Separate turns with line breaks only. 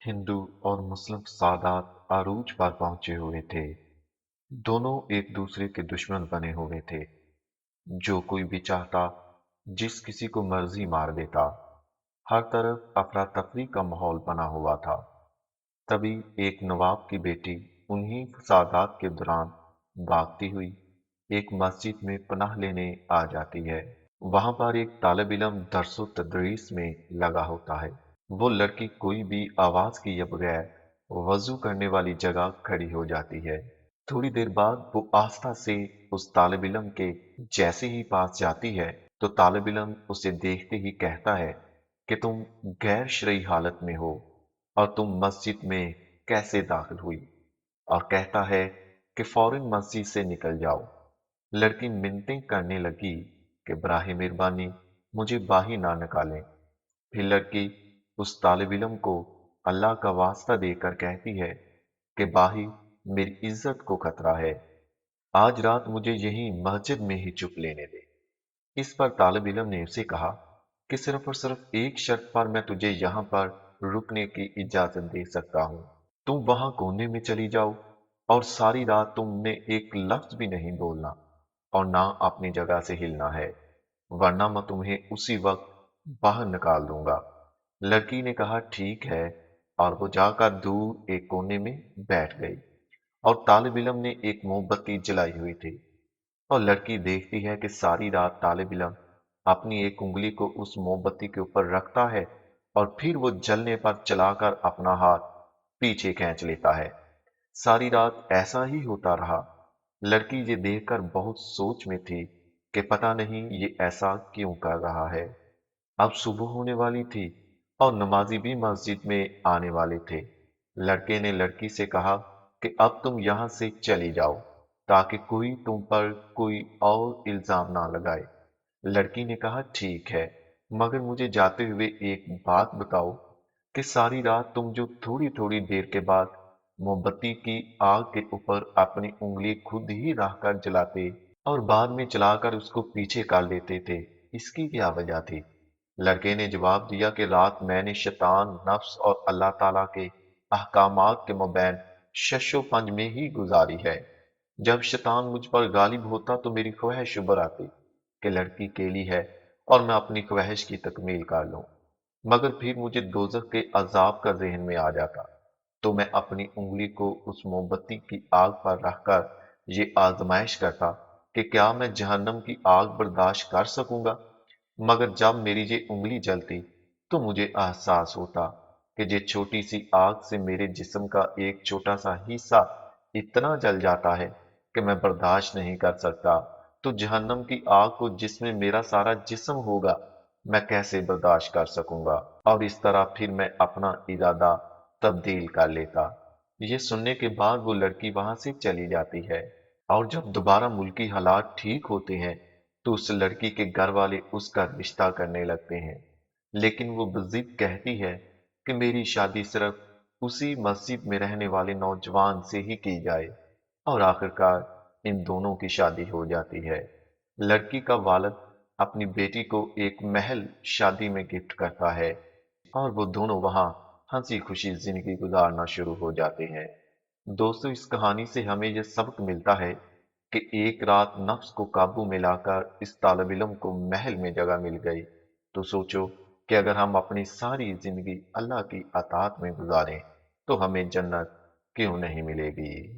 हिंदू और मुस्लिम सादात अरूज पर पहुंचे हुए थे। दोनों एक दूसरे के दुश्मन बने हुए थे। जो कोई भी चाहता जिस किसी को मर्जी मार देता। हर तरफ अफरा तफरी का माहौल बना हुआ था। तभी एक नवाब की बेटी उन्हीं फसादात के दौरान भागती हुई एक मस्जिद में पनाह लेने आ जाती है। वहां पर एक तालिब इल्म दरसो तदरीस में लगा होता है। वो लड़की कोई भी आवाज किए बगैर वजू करने वाली जगह खड़ी हो जाती है। थोड़ी देर बाद वो आस्था से उस तालिब इल्म के जैसे ही पास जाती है तो तालिब इल्म उसे देखते ही कहता है कि तुम गैर शरई हालत में हो और तुम मस्जिद में कैसे दाखिल हुई, और कहता है कि फौरन मस्जिद से निकल जाओ। लड़की मिन्नतें करने लगी कि बराहे मेहरबानी मुझे बाहर ना निकालें। फिर लड़की उस तालिब इल्म को अल्लाह का वास्ता देकर कहती है कि बाही मेरी इज्जत को खतरा है। आज रात मुझे यहीं मस्जिद में ही चुप लेने दे। इस पर तालिब इल्म ने उसे कहा कि सिर्फ और सिर्फ एक शर्त पर मैं तुझे यहाँ पर रुकने की इजाजत दे सकता हूँ। तुम वहां कोने में चली जाओ और सारी रात तुमने एक लफ्ज भी नहीं बोलना और ना अपनी जगह से हिलना है, वरना मैं तुम्हें उसी वक्त बाहर निकाल दूंगा। लड़की ने कहा ठीक है, और वो जाकर दूर एक कोने में बैठ गई और तालिब इल्म ने एक मोमबत्ती जलाई हुई थी। और लड़की देखती है कि सारी रात तालिब इल्म अपनी एक उंगली को उस मोमबत्ती के ऊपर रखता है और फिर वो जलने पर चलाकर अपना हाथ पीछे खींच लेता है। सारी रात ऐसा ही होता रहा। लड़की ये देखकर बहुत सोच में थी कि पता नहीं ये ऐसा क्यों कर रहा है। अब सुबह होने वाली थी और नमाजी भी मस्जिद में आने वाले थे। लड़के ने लड़की से कहा कि अब तुम यहां से चली जाओ ताकि कोई तुम पर कोई और इल्जाम ना लगाए। लड़की ने कहा ठीक है, मगर मुझे जाते हुए एक बात बताओ कि सारी रात तुम जो थोड़ी थोड़ी देर के बाद मोमबत्ती की आग के ऊपर अपनी उंगली खुद ही रखकर जलाते और बाद में चलाकर उसको पीछे कर लेते थे, इसकी क्या वजह थी? लड़के ने जवाब दिया कि रात मैंने शैतान, नफ्स और अल्लाह ताला के अहकामात के मबैन शशो पंज में ही गुजारी है। जब शैतान मुझ पर गालिब होता तो मेरी ख्वाहिश उबर आती कि लड़की केली है और मैं अपनी ख्वाहिश की तकमील कर लूं, मगर फिर मुझे दोजख के अजाब का जहन में आ जाता तो मैं अपनी उंगली को उस मोमबत्ती की आग पर रखकर ये आजमाइश करता कि क्या मैं जहन्नम की आग बर्दाश्त कर सकूंगा। मगर जब मेरी ये उंगली जलती तो मुझे एहसास होता कि ये छोटी सी आग से मेरे जिस्म का एक छोटा सा हिस्सा इतना जल जाता है कि मैं बर्दाश्त नहीं कर सकता, तो जहन्नम की आग को जिसमें मेरा सारा जिस्म होगा मैं कैसे बर्दाश्त कर सकूंगा। और इस तरह फिर मैं अपना इरादा तब्दील कर लेता। ये सुनने के बाद वो लड़की वहां से चली जाती है। और जब दोबारा मुल्की हालात ठीक होते हैं तो उस लड़की के घर वाले उसका रिश्ता करने लगते हैं, लेकिन वो बज़िद कहती है कि मेरी शादी सिर्फ उसी मस्जिद में रहने वाले नौजवान से ही की जाए। और आखिरकार इन दोनों की शादी हो जाती है। लड़की का वालिद अपनी बेटी को एक महल शादी में गिफ्ट करता है और वो दोनों वहां हंसी खुशी जिंदगी गुजारना शुरू हो जाते हैं। दोस्तों, इस कहानी से हमें यह सबक मिलता है कि एक रात नफ्स को काबू में लाकर इस तालिब इल्म को महल में जगह मिल गई। तो सोचो कि अगर हम अपनी सारी जिंदगी अल्लाह की अताअत में गुजारें तो हमें जन्नत क्यों नहीं मिलेगी।